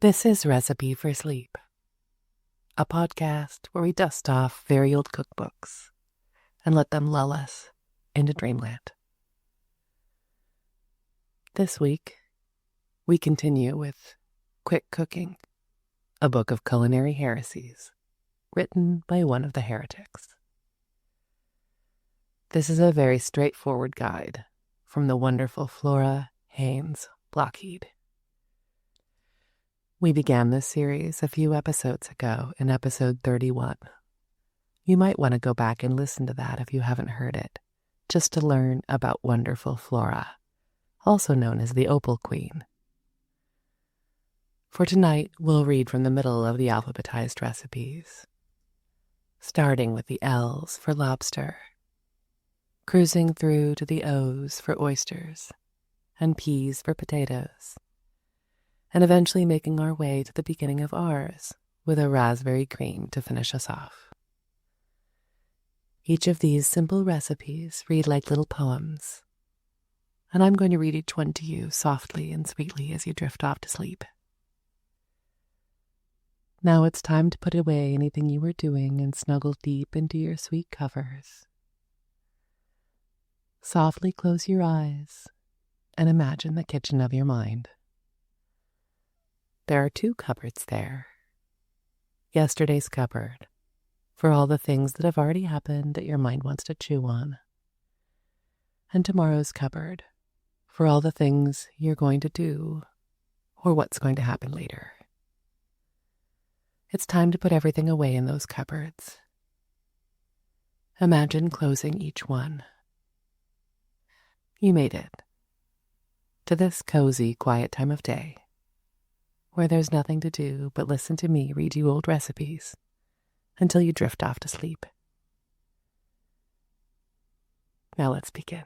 This is Recipe for Sleep, a podcast where we dust off very old cookbooks and let them lull us into dreamland. This week, we continue with Quick Cooking, a Book of Culinary Heresies, written by one of the heretics. This is a very straightforward guide from the wonderful Flora Haynes Blockheed. We began this series a few episodes ago in episode 31. You might want to go back and listen to that if you haven't heard it, just to learn about wonderful Flora, also known as the Opal Queen. For tonight, we'll read from the middle of the alphabetized recipes, starting with the L's for lobster, cruising through to the O's for oysters, and P's for potatoes, and eventually making our way to the beginning of R's with a raspberry cream to finish us off. Each of these simple recipes read like little poems, and I'm going to read each one to you softly and sweetly as you drift off to sleep. Now it's time to put away anything you were doing and snuggle deep into your sweet covers. Softly close your eyes and imagine the kitchen of your mind. There are two cupboards there. Yesterday's cupboard, for all the things that have already happened that your mind wants to chew on. And tomorrow's cupboard, for all the things you're going to do or what's going to happen later. It's time to put everything away in those cupboards. Imagine closing each one. You made it to this cozy, quiet time of day, where there's nothing to do but listen to me read you old recipes until you drift off to sleep. Now let's begin.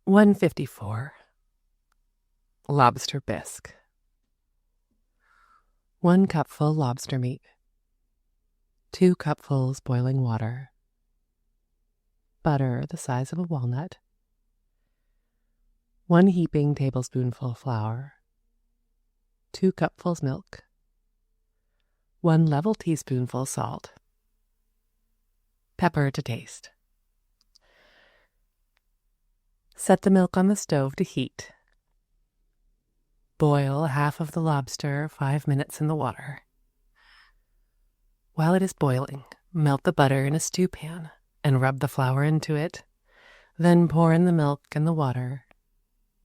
154. Lobster bisque. 1 cupful lobster meat, 2 cupfuls boiling water, butter the size of a walnut, 1 heaping tablespoonful flour, 2 cupfuls milk, 1 level teaspoonful salt, pepper to taste. Set the milk on the stove to heat. Boil half of the lobster 5 minutes in the water. While it is boiling, melt the butter in a stew pan and rub the flour into it. Then pour in the milk and the water,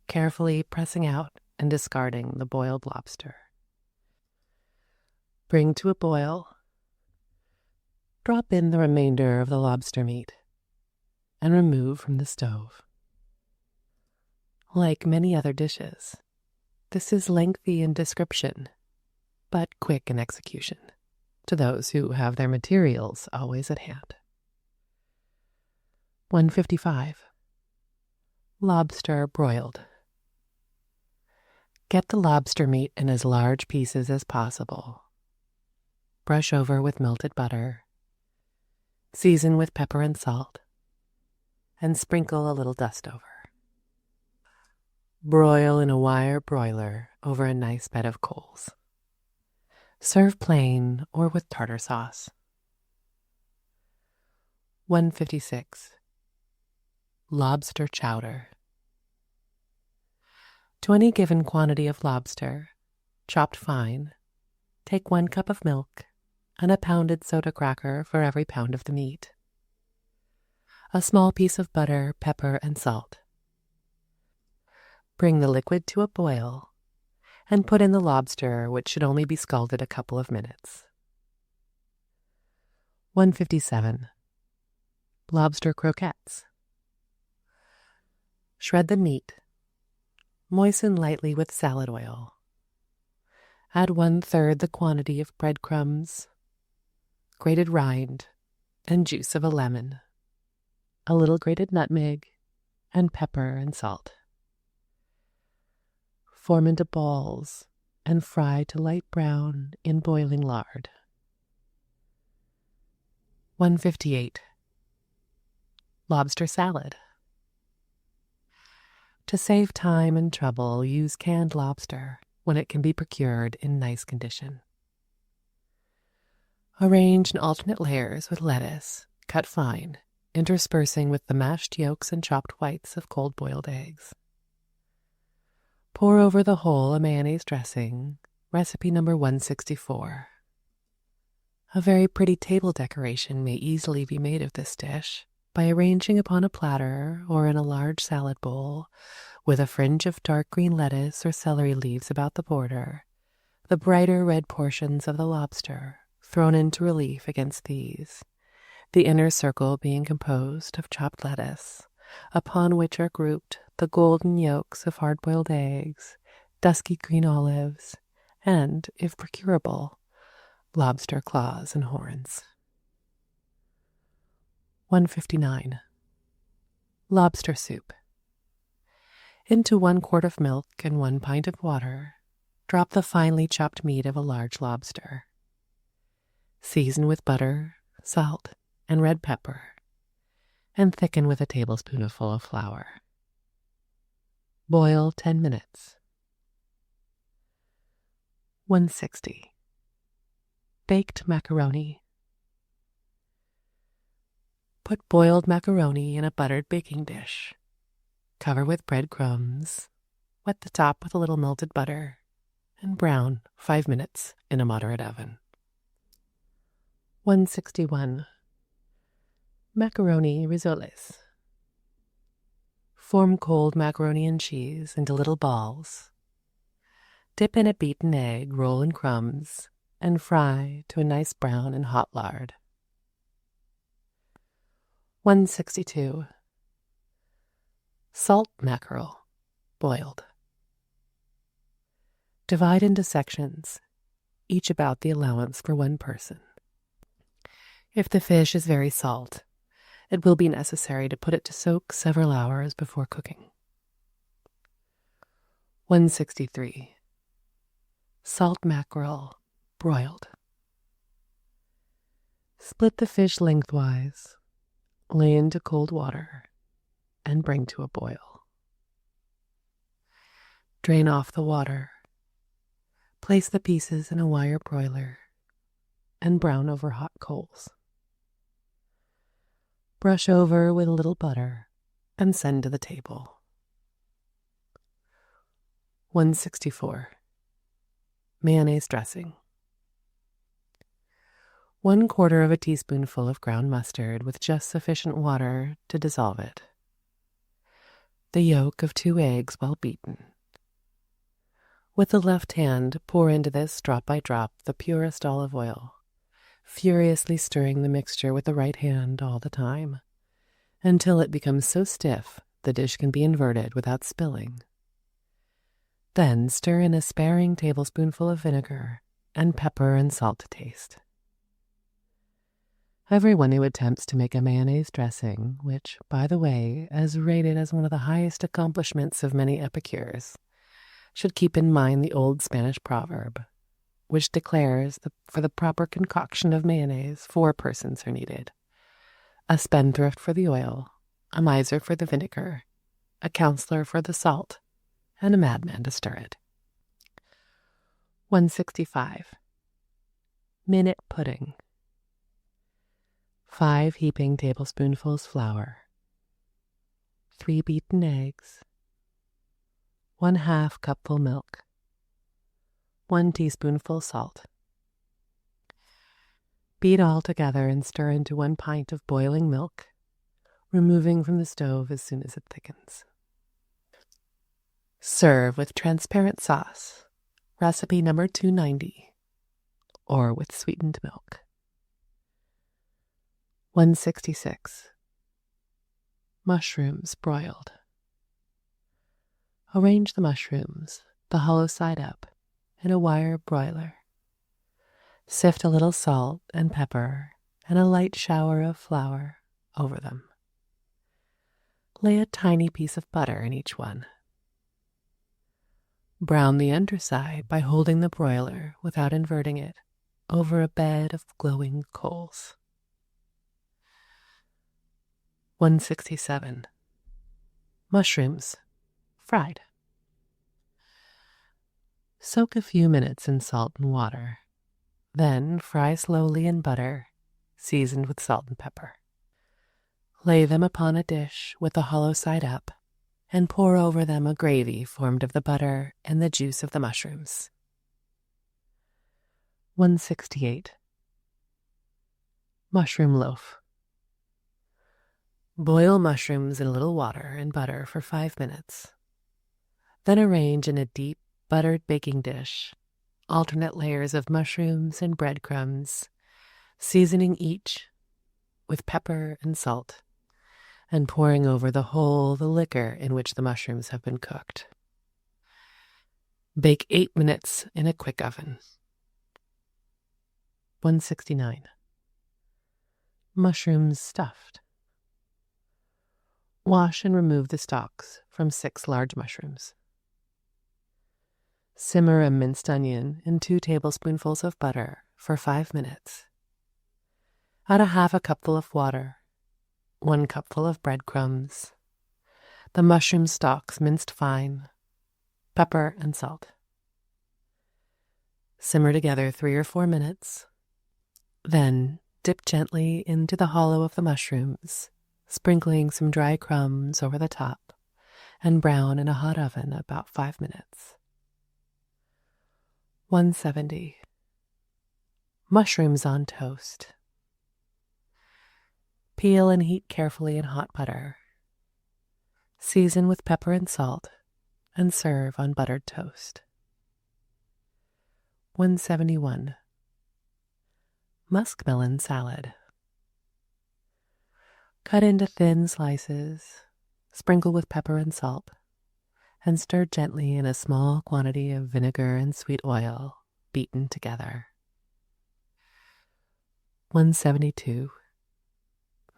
carefully pressing out and discarding the boiled lobster. Bring to a boil. Drop in the remainder of the lobster meat and remove from the stove. Like many other dishes, this is lengthy in description, but quick in execution to those who have their materials always at hand. 155. Lobster broiled. Get the lobster meat in as large pieces as possible. Brush over with melted butter. Season with pepper and salt, and sprinkle a little dust over. Broil in a wire broiler over a nice bed of coals. Serve plain or with tartar sauce. 156. Lobster chowder. To any given quantity of lobster, chopped fine, take 1 cup of milk and a pounded soda cracker for every pound of the meat. A small piece of butter, pepper, and salt. Bring the liquid to a boil and put in the lobster, which should only be scalded a couple of minutes. 157. Lobster croquettes. Shred the meat. Moisten lightly with salad oil. Add 1/3 the quantity of breadcrumbs, grated rind, and juice of a lemon, a little grated nutmeg, and pepper and salt. Form into balls and fry to light brown in boiling lard. 158. Lobster salad. To save time and trouble, use canned lobster when it can be procured in nice condition. Arrange in alternate layers with lettuce, cut fine, interspersing with the mashed yolks and chopped whites of cold boiled eggs. Pour over the whole a mayonnaise dressing, recipe number 164. A very pretty table decoration may easily be made of this dish by arranging upon a platter or in a large salad bowl, with a fringe of dark green lettuce or celery leaves about the border, the brighter red portions of the lobster thrown into relief against these, the inner circle being composed of chopped lettuce, upon which are grouped the golden yolks of hard-boiled eggs, dusky green olives, and, if procurable, lobster claws and horns. 159. Lobster soup. Into 1 quart of milk and 1 pint of water, drop the finely chopped meat of a large lobster. Season with butter, salt, and red pepper, and thicken with a tablespoonful of flour. Boil 10 minutes. 160. Baked macaroni. Put boiled macaroni in a buttered baking dish. Cover with breadcrumbs, wet the top with a little melted butter, and brown 5 minutes in a moderate oven. 161. Macaroni rissoles. Form cold macaroni and cheese into little balls. Dip in a beaten egg, roll in crumbs, and fry to a nice brown in hot lard. 162. Salt mackerel, boiled. Divide into sections, each about the allowance for 1 person. If the fish is very salt, it will be necessary to put it to soak several hours before cooking. 163. Salt mackerel, broiled. Split the fish lengthwise, lay into cold water, and bring to a boil. Drain off the water. Place the pieces in a wire broiler and brown over hot coals. Brush over with a little butter and send to the table. 164. Mayonnaise dressing. 1/4 of a teaspoonful of ground mustard with just sufficient water to dissolve it. The yolk of 2 eggs well beaten. With the left hand, pour into this drop by drop the purest olive oil, furiously stirring the mixture with the right hand all the time, until it becomes so stiff the dish can be inverted without spilling. Then stir in a sparing tablespoonful of vinegar and pepper and salt to taste. Everyone who attempts to make a mayonnaise dressing, which, by the way, is rated as one of the highest accomplishments of many epicures, should keep in mind the old Spanish proverb, which declares that for the proper concoction of mayonnaise 4 persons are needed: a spendthrift for the oil, a miser for the vinegar, a counselor for the salt, and a madman to stir it. 165. Minute pudding. 5 heaping tablespoonfuls flour, 3 beaten eggs, 1/2 cupful milk, 1 teaspoonful salt. Beat all together and stir into 1 pint of boiling milk, removing from the stove as soon as it thickens. Serve with transparent sauce, recipe number 290, or with sweetened milk. 166. Mushrooms broiled. Arrange the mushrooms, the hollow side up, in a wire broiler. Sift a little salt and pepper and a light shower of flour over them. Lay a tiny piece of butter in each one. Brown the underside by holding the broiler without inverting it over a bed of glowing coals. 167. Mushrooms, fried. Soak a few minutes in salt and water. Then fry slowly in butter, seasoned with salt and pepper. Lay them upon a dish with the hollow side up and pour over them a gravy formed of the butter and the juice of the mushrooms. 168. Mushroom loaf. Boil mushrooms in a little water and butter for 5 minutes. Then arrange in a deep, buttered baking dish alternate layers of mushrooms and breadcrumbs, seasoning each with pepper and salt, and pouring over the whole the liquor in which the mushrooms have been cooked. Bake 8 minutes in a quick oven. 169. Mushrooms stuffed. Wash and remove the stalks from 6 large mushrooms. Simmer a minced onion in 2 tablespoonfuls of butter for 5 minutes. Add a half a cupful of water, 1 cupful of breadcrumbs, the mushroom stalks minced fine, pepper and salt. Simmer together 3 or 4 minutes. Then dip gently into the hollow of the mushrooms, sprinkling some dry crumbs over the top, and brown in a hot oven about 5 minutes. 170. Mushrooms on toast. Peel and heat carefully in hot butter. Season with pepper and salt, and serve on buttered toast. 171. Muskmelon salad. Cut into thin slices, sprinkle with pepper and salt, and stir gently in a small quantity of vinegar and sweet oil beaten together. 172.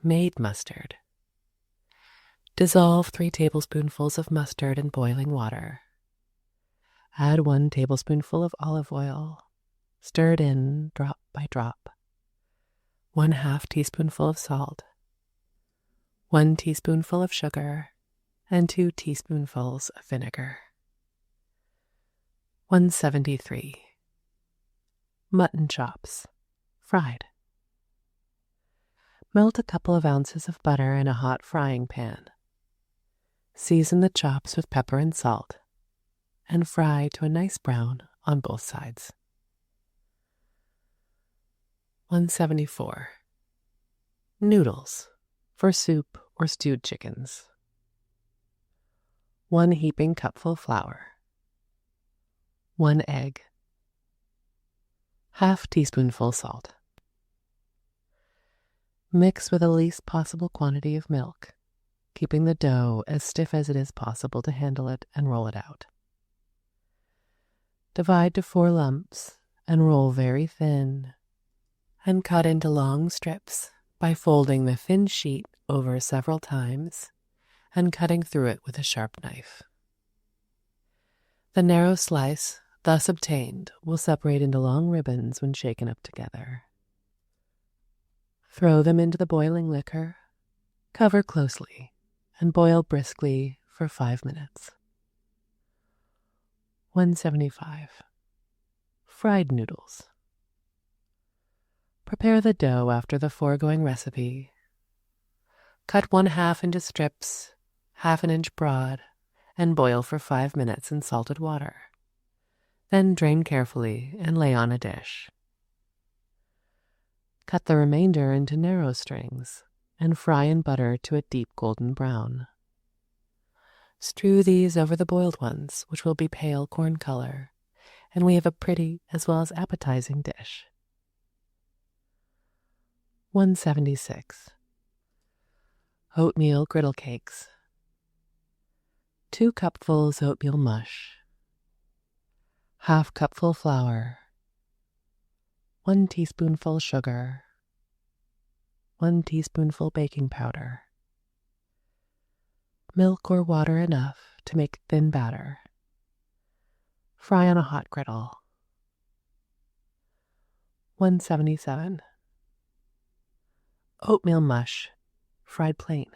Made mustard. Dissolve 3 tablespoonfuls of mustard in boiling water. Add 1 tablespoonful of olive oil, stirred in drop by drop. 1/2 teaspoonful of salt, 1 teaspoonful of sugar, and 2 teaspoonfuls of vinegar. 173. Mutton chops, fried. Melt a couple of ounces of butter in a hot frying pan. Season the chops with pepper and salt, and fry to a nice brown on both sides. 174. Noodles, for soup or stewed chickens. 1 heaping cupful flour, 1 egg, 1/2 teaspoonful salt. Mix with the least possible quantity of milk, keeping the dough as stiff as it is possible to handle it and roll it out. Divide to 4 lumps and roll very thin, and cut into long strips by folding the thin sheet over several times and cutting through it with a sharp knife. The narrow slice thus obtained will separate into long ribbons when shaken up together. Throw them into the boiling liquor, cover closely, and boil briskly for 5 minutes. 175. Fried noodles. Prepare the dough after the foregoing recipe. Cut 1/2 into strips, 1/2 an inch broad, and boil for 5 minutes in salted water. Then drain carefully and lay on a dish. Cut the remainder into narrow strings and fry in butter to a deep golden brown. Strew these over the boiled ones, which will be pale corn color, and we have a pretty as well as appetizing dish. 176. Oatmeal griddle cakes. 2 cupfuls oatmeal mush, 1/2 cupful flour, 1 teaspoonful sugar, 1 teaspoonful baking powder, milk or water enough to make thin batter. Fry on a hot griddle. 177. Oatmeal mush, fried plain.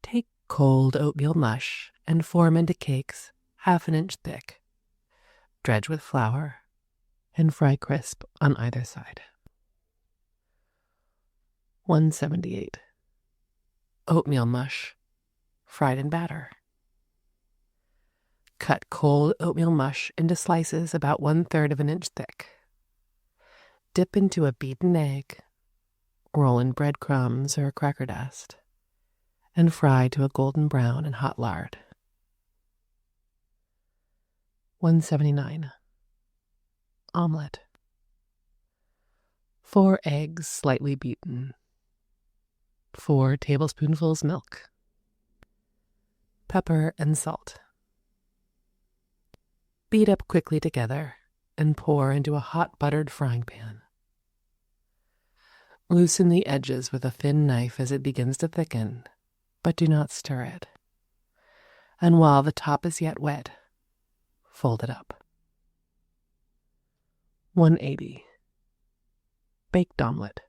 Take cold oatmeal mush and form into cakes 1/2 an inch thick Dredge with flour and fry crisp on either side. 178. Oatmeal mush, fried in batter. Cut cold oatmeal mush into slices about 1/3 of an inch thick. Dip into a beaten egg, roll in breadcrumbs or cracker dust, and fry to a golden brown in hot lard. 179. Omelette. 4 eggs slightly beaten. 4 tablespoonfuls milk. Pepper and salt. Beat up quickly together and pour into a hot buttered frying pan. Loosen the edges with a thin knife as it begins to thicken, but do not stir it. And while the top is yet wet, fold it up. 180. Baked omelette.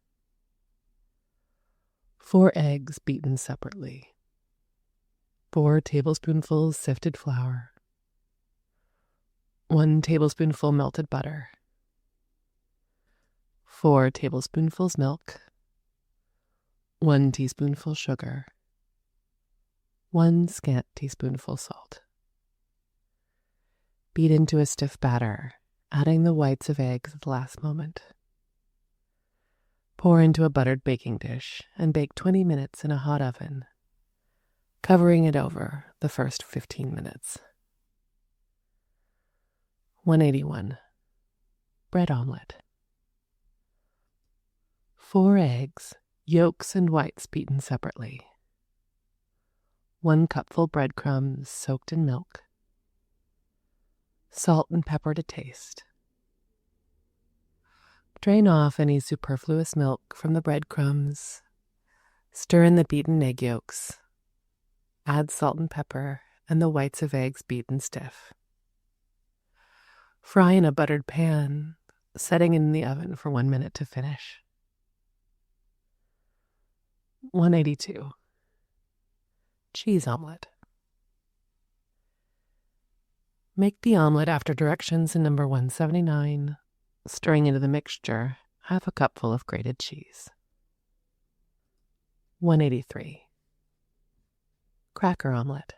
4 eggs beaten separately. 4 tablespoonfuls sifted flour. 1 tablespoonful melted butter. 4 tablespoonfuls milk. 1 teaspoonful sugar. 1 scant teaspoonful salt. Beat into a stiff batter, adding the whites of eggs at the last moment. Pour into a buttered baking dish and bake 20 minutes in a hot oven, covering it over the first 15 minutes. 181. Bread omelette. 4 eggs, yolks and whites beaten separately. 1 cupful breadcrumbs soaked in milk. Salt and pepper to taste. Drain off any superfluous milk from the breadcrumbs. Stir in the beaten egg yolks. Add salt and pepper and the whites of eggs beaten stiff. Fry in a buttered pan, setting in the oven for 1 minute to finish. 182. Cheese omelette. Make the omelette after directions in number 179, stirring into the mixture half a cupful of grated cheese. 183. Cracker omelette.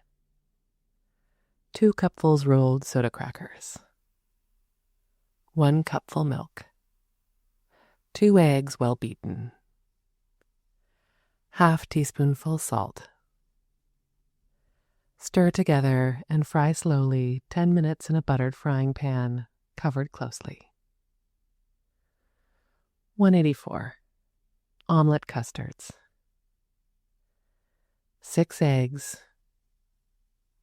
2 cupfuls rolled soda crackers. 1 cupful milk. 2 eggs well beaten. Half teaspoonful salt. Stir together and fry slowly 10 minutes in a buttered frying pan, covered closely. 184. Omelette custards. 6 eggs.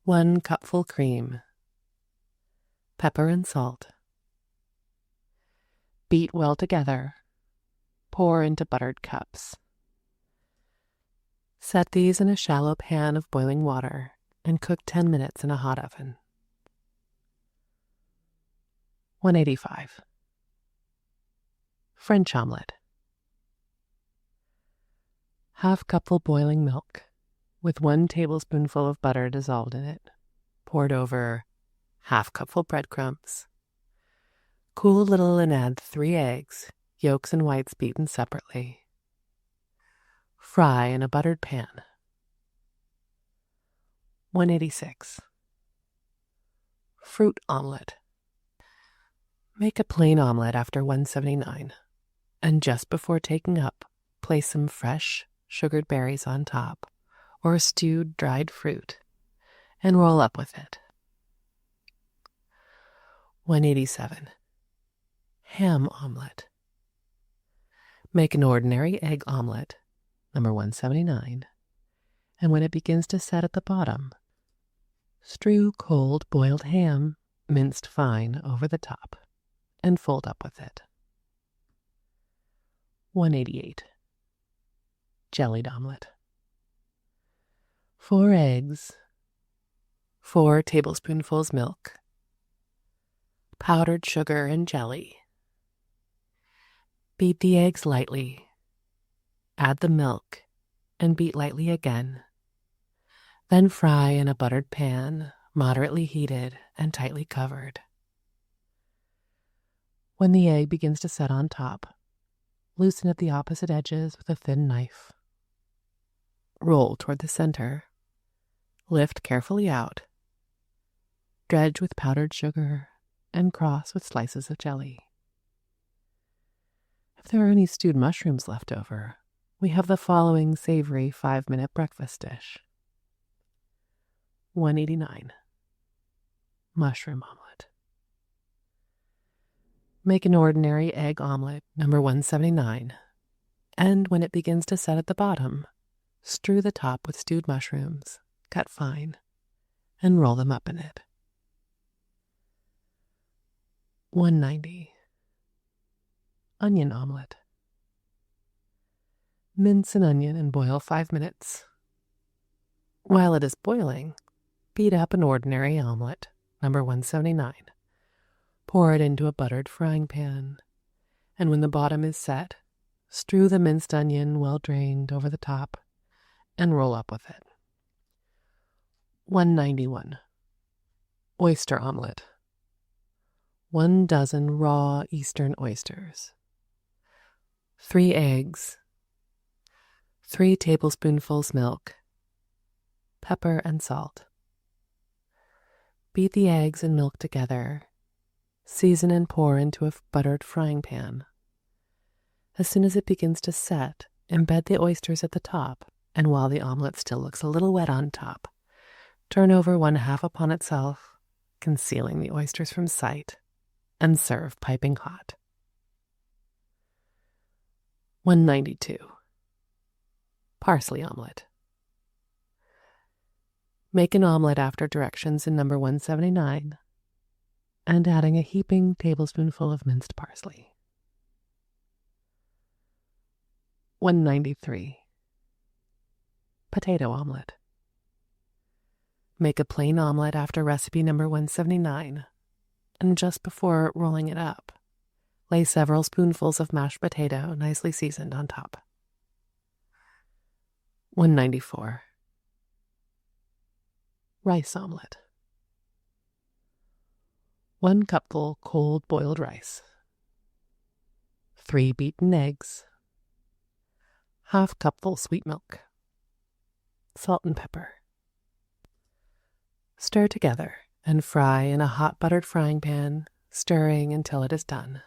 1 cupful cream. Pepper and salt. Beat well together. Pour into buttered cups. Set these in a shallow pan of boiling water and cook 10 minutes in a hot oven. 185. French omelette. Half cupful boiling milk with 1 tablespoonful of butter dissolved in it, poured over half cupful breadcrumbs. Cool a little and add 3 eggs, yolks and whites beaten separately. Fry in a buttered pan. 186. Fruit omelette. Make a plain omelette after 179, and just before taking up, place some fresh, sugared berries on top, or stewed dried fruit, and roll up with it. 187. Ham omelette. Make an ordinary egg omelette, number 179, and when it begins to set at the bottom, strew cold boiled ham, minced fine, over the top, and fold up with it. 188. Jellied omelette. 4 eggs, 4 tablespoonfuls milk, powdered sugar and jelly. Beat the eggs lightly, add the milk, and beat lightly again. Then fry in a buttered pan, moderately heated and tightly covered. When the egg begins to set on top, loosen at the opposite edges with a thin knife. Roll toward the center. Lift carefully out. Dredge with powdered sugar and cross with slices of jelly. If there are any stewed mushrooms left over, we have the following savory 5-minute breakfast dish. 189. Mushroom omelet. Make an ordinary egg omelet, number 179, and when it begins to set at the bottom, strew the top with stewed mushrooms, cut fine, and roll them up in it. 190. Onion omelet. Mince an onion and boil 5 minutes. While it is boiling, beat up an ordinary omelet, number 179. Pour it into a buttered frying pan, and when the bottom is set, strew the minced onion well drained over the top and roll up with it. 191. Oyster omelet. 1 dozen raw Eastern oysters. 3 eggs. 3 tablespoonfuls milk. Pepper and salt. Beat the eggs and milk together. Season and pour into a buttered frying pan. As soon as it begins to set, embed the oysters at the top, and while the omelet still looks a little wet on top, turn over 1/2 upon itself, concealing the oysters from sight, and serve piping hot. 192. Parsley omelet. Make an omelet after directions in number 179, and adding a heaping tablespoonful of minced parsley. 193. Potato omelet. Make a plain omelet after recipe number 179, and just before rolling it up, lay several spoonfuls of mashed potato nicely seasoned on top. 194. Rice omelet. 1 cupful cold boiled rice. 3 beaten eggs. 1/2 cupful sweet milk. Salt and pepper. Stir together and fry in a hot buttered frying pan, stirring until it is done.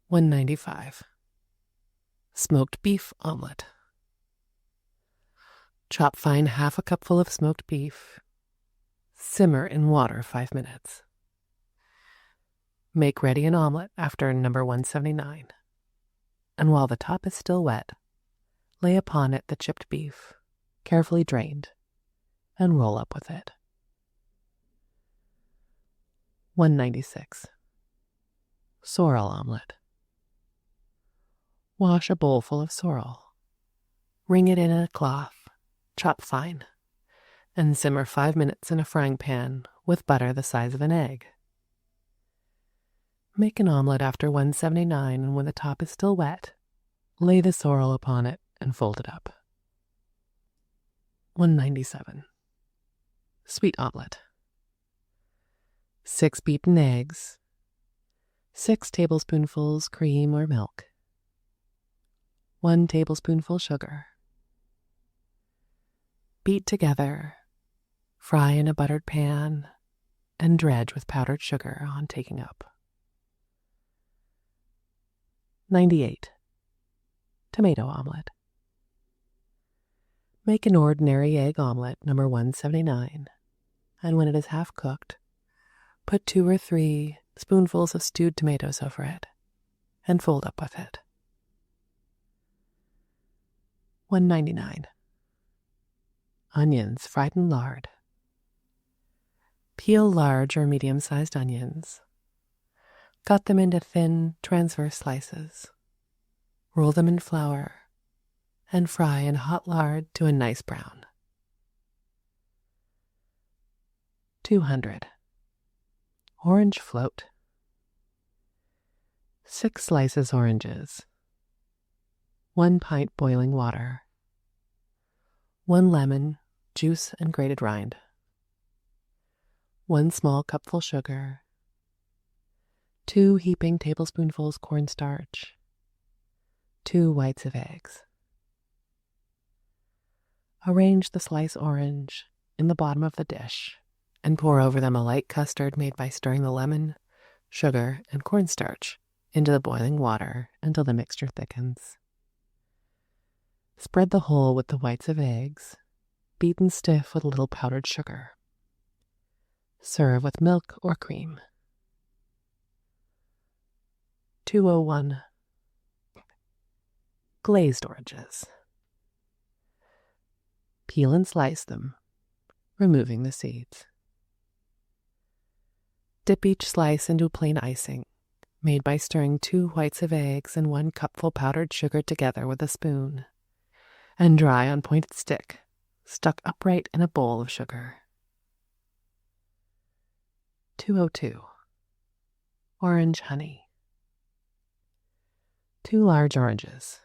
195. Smoked beef omelet. Chop fine 1/2 cupful of smoked beef. Simmer in water 5 minutes. Make ready an omelet after number 179. And while the top is still wet, lay upon it the chipped beef, carefully drained, and roll up with it. 196. Sorrel omelet. Wash a bowl full of sorrel. Wring it in a cloth, chop fine, and simmer 5 minutes in a frying pan with butter the size of an egg. Make an omelet after 179, and when the top is still wet, lay the sorrel upon it and fold it up. 197. Sweet omelet. 6 beaten eggs. 6 tablespoonfuls cream or milk. 1 tablespoonful sugar. Beat together, fry in a buttered pan, and dredge with powdered sugar on taking up. 98. Tomato omelet. Make an ordinary egg omelet, number 179, and when it is half cooked, put 2 or 3 spoonfuls of stewed tomatoes over it, and fold up with it. 199. Onions fried in lard. Peel large or medium-sized onions. Cut them into thin, transverse slices. Roll them in flour and fry in hot lard to a nice brown. 200. Orange float. 6 slices oranges. 1 pint boiling water. 1 lemon, juice and grated rind. 1 small cupful sugar. 2 heaping tablespoonfuls cornstarch, 2 whites of eggs. Arrange the sliced orange in the bottom of the dish and pour over them a light custard made by stirring the lemon, sugar, and cornstarch into the boiling water until the mixture thickens. Spread the whole with the whites of eggs, beaten stiff with a little powdered sugar. Serve with milk or cream. 201. Glazed oranges. Peel and slice them, removing the seeds. Dip each slice into plain icing, made by stirring 2 whites of eggs and 1 cupful powdered sugar together with a spoon, and dry on pointed stick, stuck upright in a bowl of sugar. 202. Orange honey. 2 large oranges,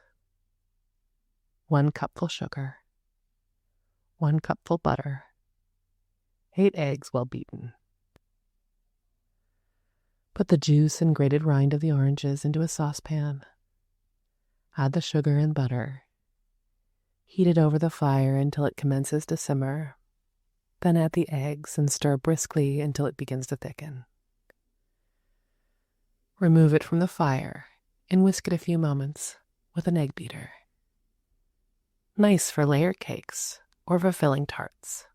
1 cupful sugar, 1 cupful butter, 8 eggs well beaten. Put the juice and grated rind of the oranges into a saucepan. Add the sugar and butter. Heat it over the fire until it commences to simmer. Then add the eggs and stir briskly until it begins to thicken. Remove it from the fire and whisk it a few moments with an egg beater. Nice for layer cakes or for filling tarts.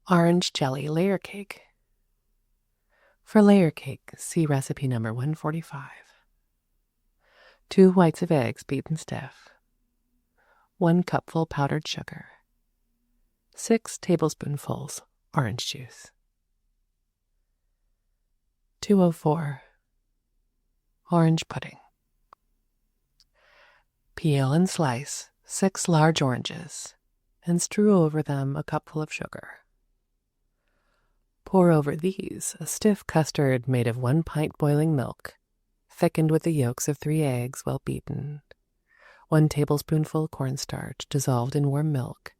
Orange jelly layer cake. For layer cake, see recipe number 145. 2 whites of eggs beaten stiff, 1 cupful powdered sugar, 6 tablespoonfuls orange juice. 204. Orange pudding. Peel and slice 6 large oranges and strew over them a cupful of sugar. Pour over these a stiff custard made of 1 pint boiling milk, thickened with the yolks of 3 eggs well beaten, 1 tablespoonful cornstarch dissolved in warm milk,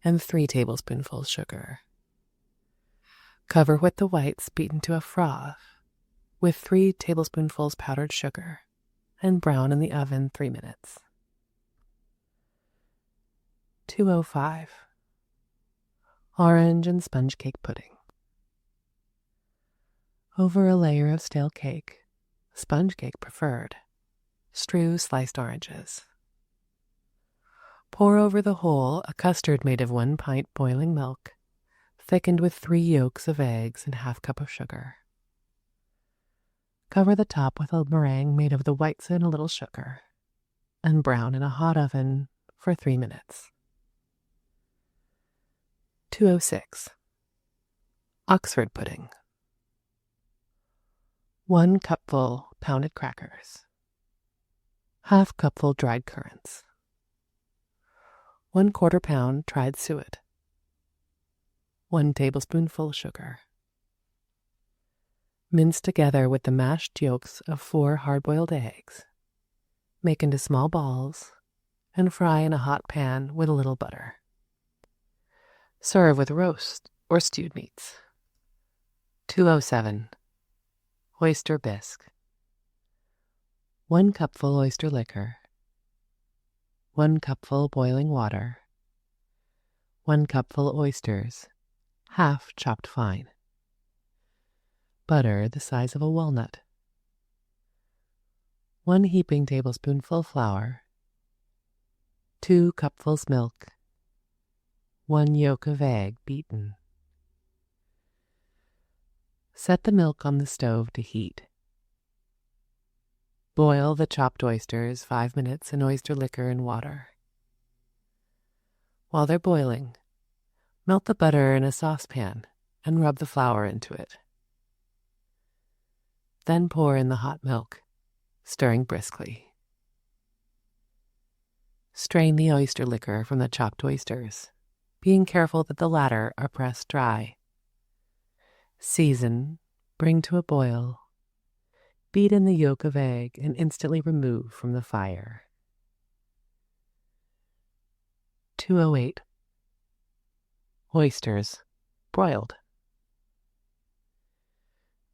and 3 tablespoonfuls sugar. Cover with the whites beaten to a froth, with 3 tablespoonfuls powdered sugar, and brown in the oven 3 minutes. 205. Orange and sponge cake pudding. Over a layer of stale cake, sponge cake preferred, strew sliced oranges. Pour over the whole a custard made of 1 pint boiling milk, thickened with 3 yolks of eggs and ½ cup of sugar. Cover the top with a meringue made of the whites and a little sugar, and brown in a hot oven for 3 minutes. 206. Oxford pudding. 1 cupful pounded crackers, ½ cupful dried currants, 1/4 pound tried suet, 1 tablespoonful sugar. Mince together with the mashed yolks of 4 hard-boiled eggs. Make into small balls and fry in a hot pan with a little butter. Serve with roast or stewed meats. 207. Oyster bisque. 1 cupful oyster liquor, 1 cupful boiling water, 1 cupful oysters, half chopped fine. Butter the size of a walnut. 1 heaping tablespoonful flour, 2 cupfuls milk, 1 yolk of egg beaten. Set the milk on the stove to heat. Boil the chopped oysters 5 minutes in oyster liquor and water. While they're boiling, melt the butter in a saucepan and rub the flour into it. Then pour in the hot milk, stirring briskly. Strain the oyster liquor from the chopped oysters, being careful that the latter are pressed dry. Season, bring to a boil, beat in the yolk of egg and instantly remove from the fire. 208. Oysters, broiled.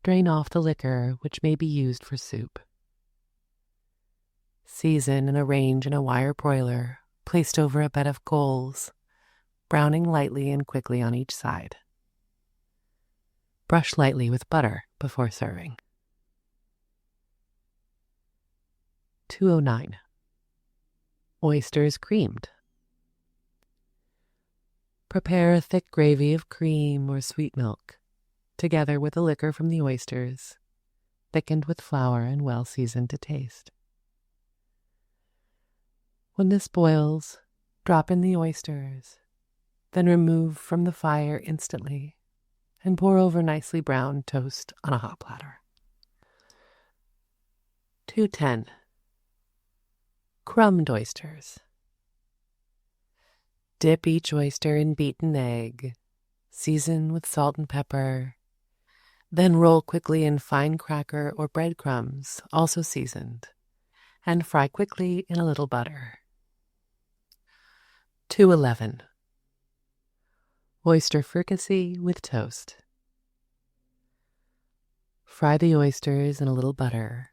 Drain off the liquor, which may be used for soup. Season and arrange in a wire broiler placed over a bed of coals, browning lightly and quickly on each side. Brush lightly with butter before serving. 209. Oysters creamed. Prepare a thick gravy of cream or sweet milk, together with the liquor from the oysters, thickened with flour and well seasoned to taste. When this boils, drop in the oysters, then remove from the fire instantly and pour over nicely browned toast on a hot platter. 210. Crumbed oysters. Dip each oyster in beaten egg, season with salt and pepper, then roll quickly in fine cracker or breadcrumbs, also seasoned, and fry quickly in a little butter. 211. Oyster fricassee with toast. Fry the oysters in a little butter,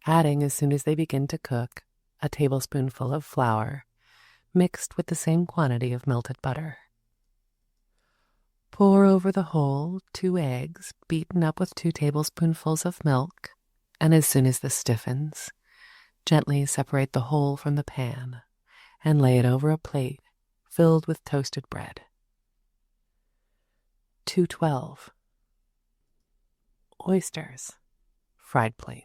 adding as soon as they begin to cook a tablespoonful of flour mixed with the same quantity of melted butter. Pour over the whole 2 eggs beaten up with 2 tablespoonfuls of milk, and as soon as this stiffens, gently separate the whole from the pan and lay it over a plate filled with toasted bread. 212. Oysters, fried plain.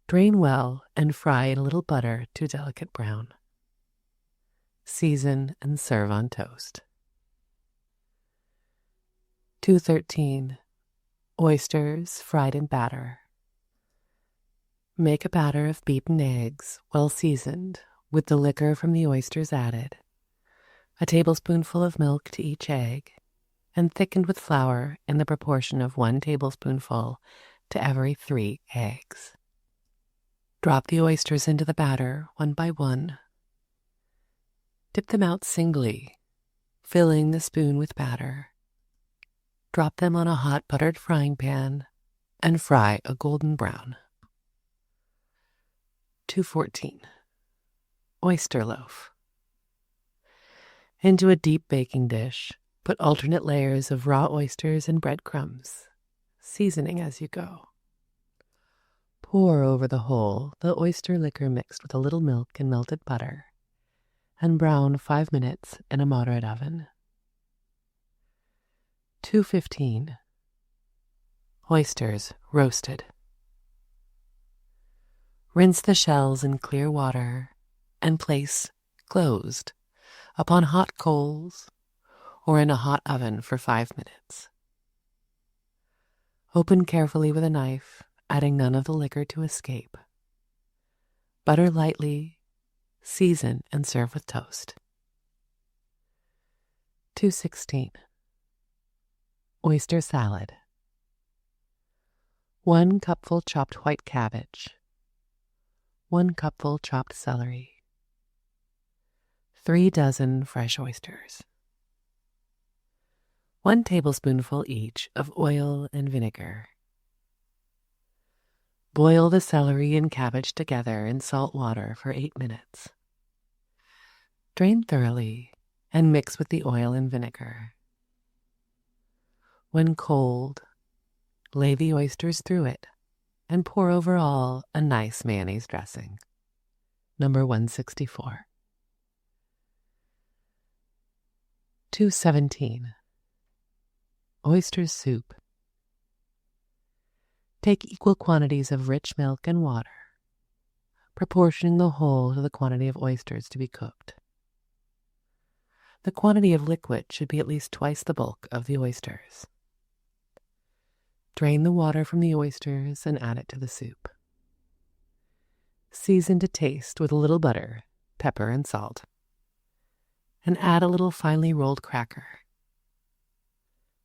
Drain well and fry in a little butter to delicate brown. Season and serve on toast. 213. Oysters fried in batter. Make a batter of beaten eggs, well seasoned, with the liquor from the oysters added, a tablespoonful of milk to each egg, and thickened with flour in the proportion of 1 tablespoonful to every 3 eggs. Drop the oysters into the batter one by one. Dip them out singly, filling the spoon with batter. Drop them on a hot buttered frying pan and fry a golden brown. 214. Oyster loaf. Into a deep baking dish, put alternate layers of raw oysters and breadcrumbs, seasoning as you go. Pour over the whole the oyster liquor mixed with a little milk and melted butter, and brown 5 minutes in a moderate oven. 215. Oysters roasted. Rinse the shells in clear water and place closed upon hot coals or in a hot oven for 5 minutes. Open carefully with a knife, adding none of the liquor to escape. Butter lightly, season, and serve with toast. 216. Oyster salad. 1 cupful chopped white cabbage. 1 cupful chopped celery. 3 dozen fresh oysters. 1 tablespoonful each of oil and vinegar. Boil the celery and cabbage together in salt water for 8 minutes. Drain thoroughly and mix with the oil and vinegar. When cold, lay the oysters through it and pour over all a nice mayonnaise dressing. Number 164. 217. Oyster soup. Take equal quantities of rich milk and water, proportioning the whole to the quantity of oysters to be cooked. The quantity of liquid should be at least twice the bulk of the oysters. Drain the water from the oysters and add it to the soup. Season to taste with a little butter, pepper, and salt, and add a little finely rolled cracker.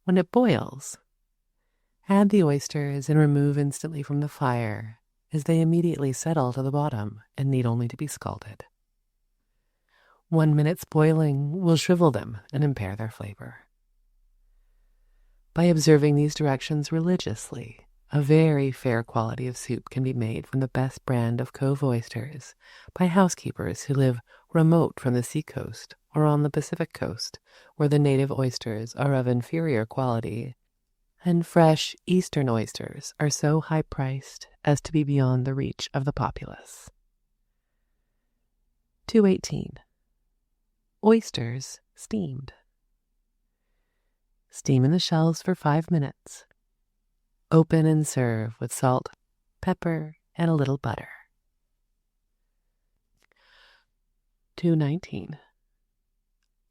When it boils, add the oysters and remove instantly from the fire, as they immediately settle to the bottom and need only to be scalded. 1 minute's boiling will shrivel them and impair their flavor. By observing these directions religiously, a very fair quality of soup can be made from the best brand of cove oysters by housekeepers who live remote from the seacoast or on the Pacific coast, where the native oysters are of inferior quality, and fresh eastern oysters are so high-priced as to be beyond the reach of the populace. 218. Oysters steamed. Steam in the shells for 5 minutes. Open and serve with salt, pepper, and a little butter. 219.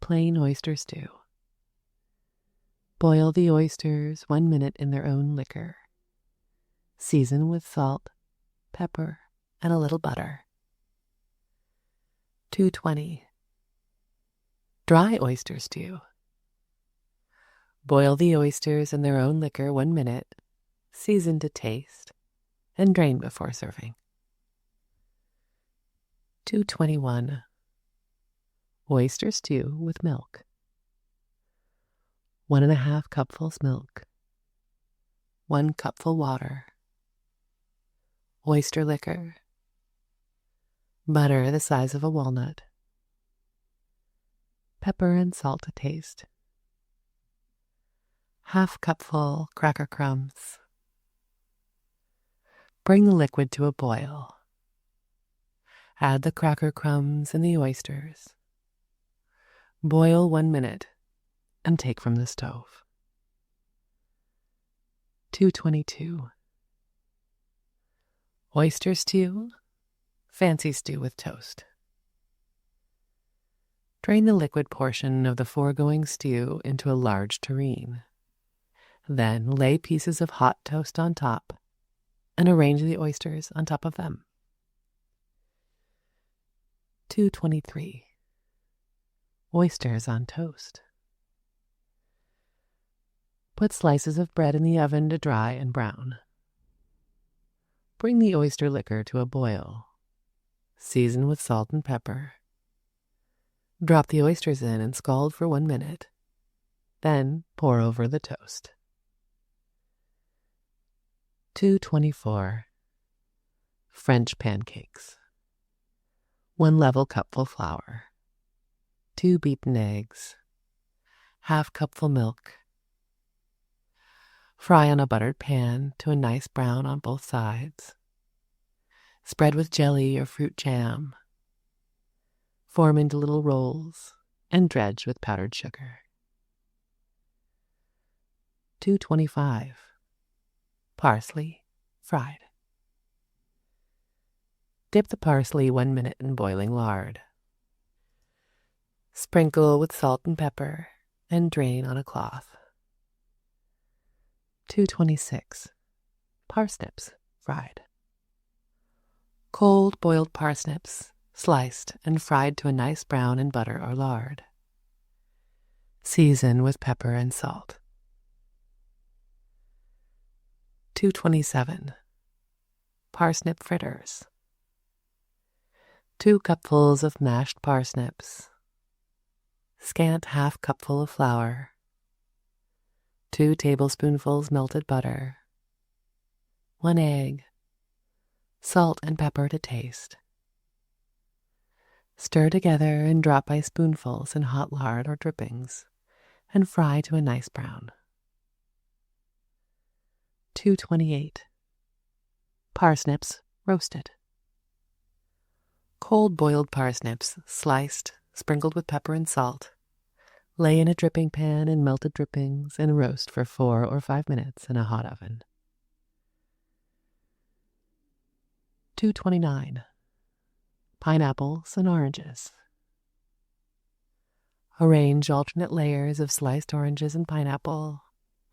Plain oyster stew. Boil the oysters 1 minute in their own liquor. Season with salt, pepper, and a little butter. 220. Dry oyster stew. Boil the oysters in their own liquor 1 minute, season to taste, and drain before serving. 221. Oyster stew with milk. 1½ cupfuls milk. 1 cupful water. Oyster liquor. Butter the size of a walnut. Pepper and salt to taste. ½ cupful cracker crumbs. Bring the liquid to a boil. Add the cracker crumbs and the oysters. Boil 1 minute and take from the stove. 222. Oyster stew, fancy stew with toast. Drain the liquid portion of the foregoing stew into a large tureen. Then lay pieces of hot toast on top and arrange the oysters on top of them. 223. Oysters on toast. Put slices of bread in the oven to dry and brown. Bring the oyster liquor to a boil. Season with salt and pepper. Drop the oysters in and scald for 1 minute. Then pour over the toast. 224. French pancakes. 1 level cupful flour. 2 beaten eggs. ½ cupful milk. Fry on a buttered pan to a nice brown on both sides. Spread with jelly or fruit jam. Form into little rolls and dredge with powdered sugar. 225. Parsley, fried. Dip the parsley 1 minute in boiling lard. Sprinkle with salt and pepper and drain on a cloth. 226. Parsnips, fried. Cold boiled parsnips, sliced and fried to a nice brown in butter or lard. Season with pepper and salt. 227. Parsnip fritters. 2 cupfuls of mashed parsnips. Scant ½ cupful of flour. 2 tablespoonfuls melted butter. 1 egg. Salt and pepper to taste. Stir together and drop by spoonfuls in hot lard or drippings, and fry to a nice brown. 228. Parsnips, roasted. Cold boiled parsnips, sliced, sprinkled with pepper and salt. Lay in a dripping pan in melted drippings and roast for 4 or 5 minutes in a hot oven. 229. Pineapples and oranges. Arrange alternate layers of sliced oranges and pineapple,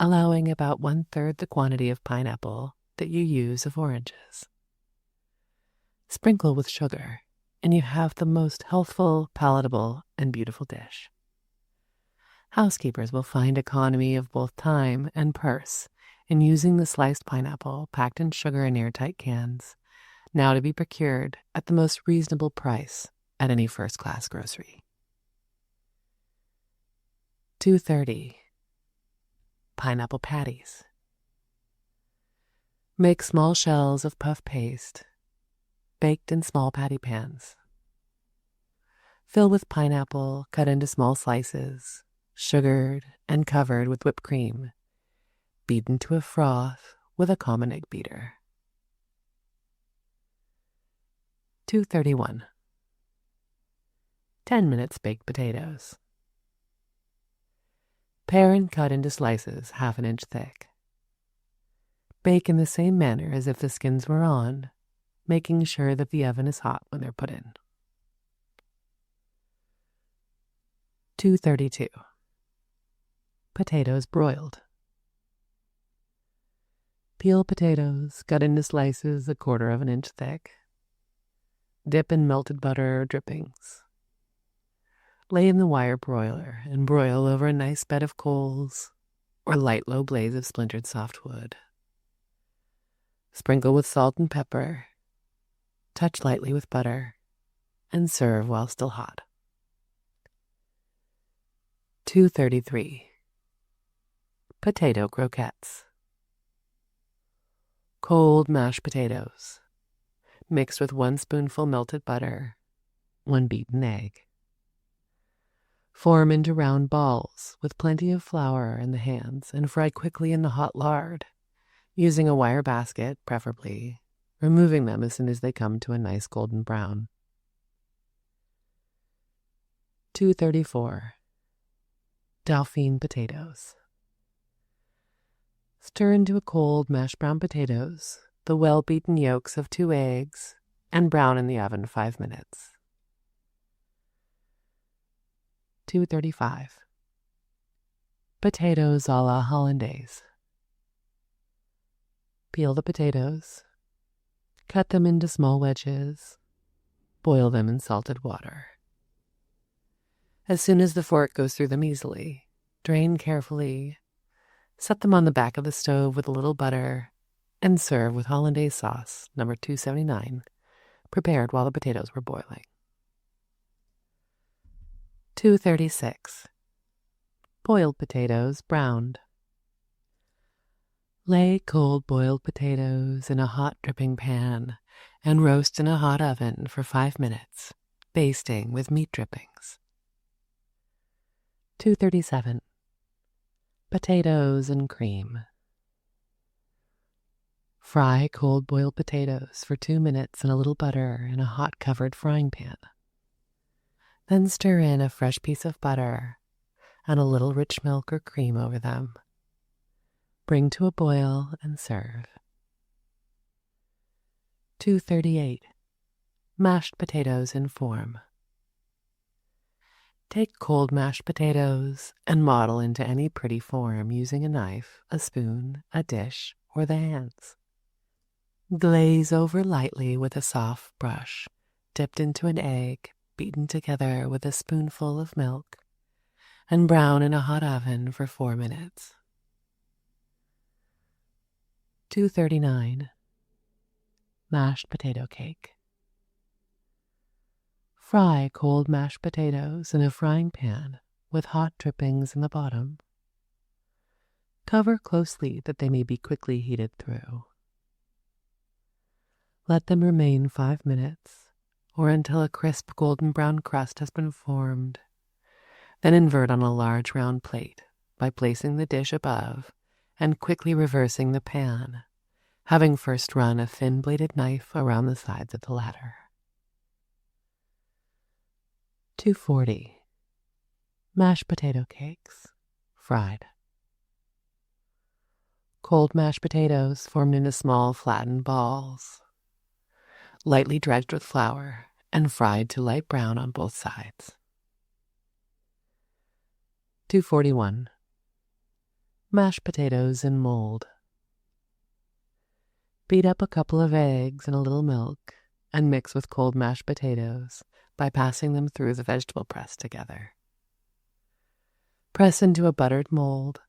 allowing about 1/3 the quantity of pineapple that you use of oranges. Sprinkle with sugar, and you have the most healthful, palatable, and beautiful dish. Housekeepers will find economy of both time and purse in using the sliced pineapple packed in sugar in airtight cans, now to be procured at the most reasonable price at any first-class grocery. 230. pineapple patties. Make small shells of puff paste, baked in small patty pans. Fill with pineapple cut into small slices, sugared and covered with whipped cream, beaten to a froth with a common egg beater. 231. 10 minutes baked potatoes. Pare and cut into slices 1/2 inch thick. Bake in the same manner as if the skins were on, making sure that the oven is hot when they're put in. 232. Potatoes broiled. Peel potatoes, cut into slices 1/4 inch thick. Dip in melted butter or drippings. Lay in the wire broiler and broil over a nice bed of coals or light low blaze of splintered softwood. Sprinkle with salt and pepper, touch lightly with butter, and serve while still hot. 233. Potato croquettes. Cold mashed potatoes, mixed with 1 spoonful melted butter, 1 beaten egg. Form into round balls with plenty of flour in the hands and fry quickly in the hot lard, using a wire basket, preferably, removing them as soon as they come to a nice golden brown. 234. Dauphine potatoes. Stir into a cold mashed brown potatoes the well-beaten yolks of 2 eggs and brown in the oven 5 minutes. 235. Potatoes a la hollandaise. Peel the potatoes, cut them into small wedges, boil them in salted water. As soon as the fork goes through them easily, drain carefully, set them on the back of the stove with a little butter, and serve with hollandaise sauce, number 279, prepared while the potatoes were boiling. 236. Boiled potatoes browned. Lay cold boiled potatoes in a hot dripping pan and roast in a hot oven for 5 minutes, basting with meat drippings. 237. Potatoes and cream. Fry cold boiled potatoes for 2 minutes in a little butter in a hot covered frying pan. Then stir in a fresh piece of butter and a little rich milk or cream over them. Bring to a boil and serve. 238. Mashed potatoes in form. Take cold mashed potatoes and model into any pretty form using a knife, a spoon, a dish, or the hands. Glaze over lightly with a soft brush, dipped into an egg, beaten together with a spoonful of milk, and brown in a hot oven for 4 minutes. 239. Mashed potato cake. Fry cold mashed potatoes in a frying pan with hot drippings in the bottom. Cover closely that they may be quickly heated through. Let them remain 5 minutes or until a crisp golden brown crust has been formed. Then invert on a large round plate by placing the dish above and quickly reversing the pan, having first run a thin-bladed knife around the sides of the latter. 240. Mashed potato cakes, fried. Cold mashed potatoes formed into small flattened balls, lightly dredged with flour and fried to light brown on both sides. 241. Mashed potatoes in mold. Beat up a couple of eggs and a little milk and mix with cold mashed potatoes by passing them through the vegetable press together. Press into a buttered mold,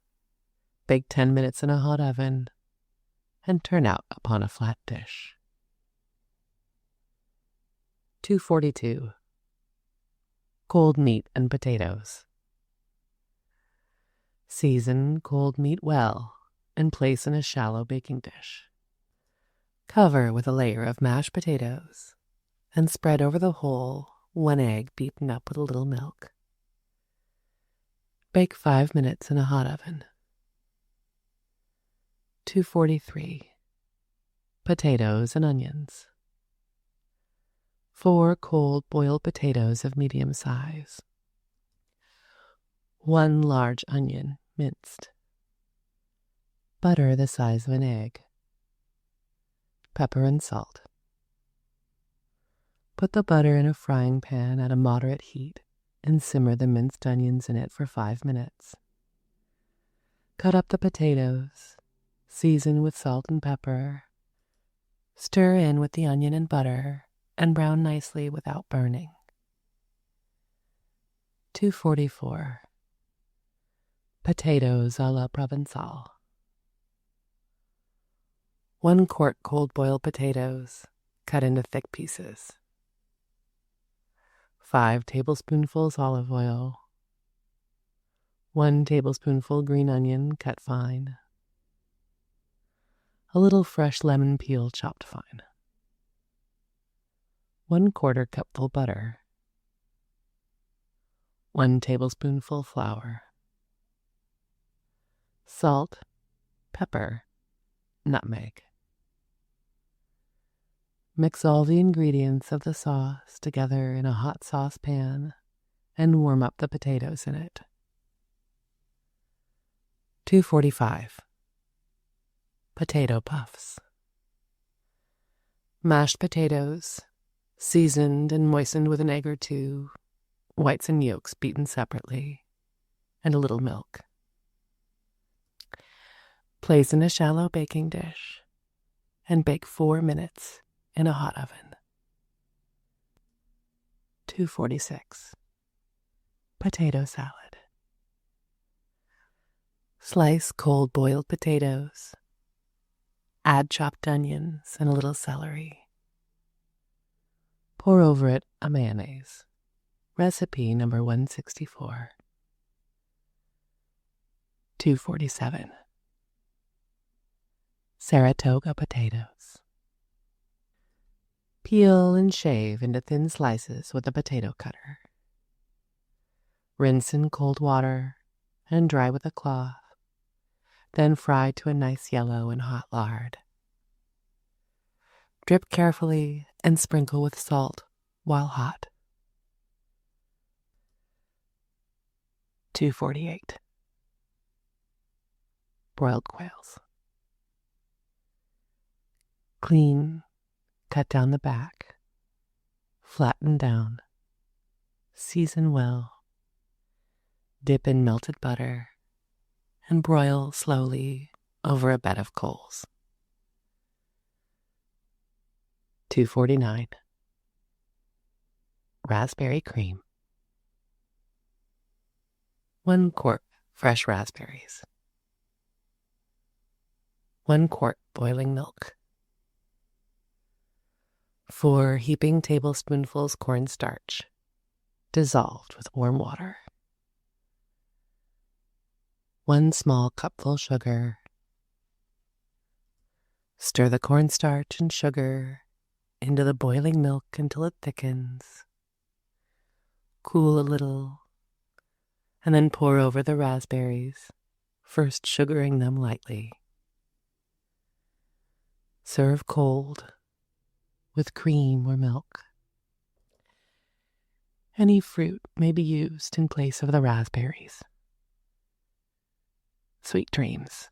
bake 10 minutes in a hot oven, and turn out upon a flat dish. 242. Cold meat and potatoes. Season cold meat well and place in a shallow baking dish. Cover with a layer of mashed potatoes and spread over the whole 1 egg beaten up with a little milk. Bake 5 minutes in a hot oven. 243. Potatoes and onions. 4 cold boiled potatoes of medium size. 1 large onion, minced. Butter the size of an egg. Pepper and salt. Put the butter in a frying pan at a moderate heat and simmer the minced onions in it for 5 minutes. Cut up the potatoes, season with salt and pepper. Stir in with the onion and butter and brown nicely without burning. 244. Potatoes à la Provençale. 1 quart cold-boiled potatoes, cut into thick pieces. 5 tablespoonfuls olive oil. 1 tablespoonful green onion, cut fine. A little fresh lemon peel chopped fine. 1/4 cupful butter. 1 tablespoonful flour. Salt, pepper, nutmeg. Mix all the ingredients of the sauce together in a hot saucepan and warm up the potatoes in it. 245. Potato puffs. Mashed potatoes, seasoned and moistened with an egg or 2, whites and yolks beaten separately, and a little milk. Place in a shallow baking dish and bake 4 minutes in a hot oven. 246. Potato salad. Slice cold boiled potatoes. Add chopped onions and a little celery. Pour over it a mayonnaise. Recipe number 164. 247. Saratoga potatoes. Peel and shave into thin slices with a potato cutter. Rinse in cold water and dry with a cloth, then fry to a nice yellow in hot lard. Drip carefully and sprinkle with salt while hot. 248. Broiled quails. Clean, cut down the back, flatten down, season well, dip in melted butter, and broil slowly over a bed of coals. 249. Raspberry cream. 1 quart fresh raspberries. 1 quart boiling milk. 4 heaping tablespoonfuls cornstarch, dissolved with warm water. 1 small cupful sugar. Stir the cornstarch and sugar into the boiling milk until it thickens. Cool a little, and then pour over the raspberries, first sugaring them lightly. Serve cold, with cream or milk. Any fruit may be used in place of the raspberries. Sweet dreams.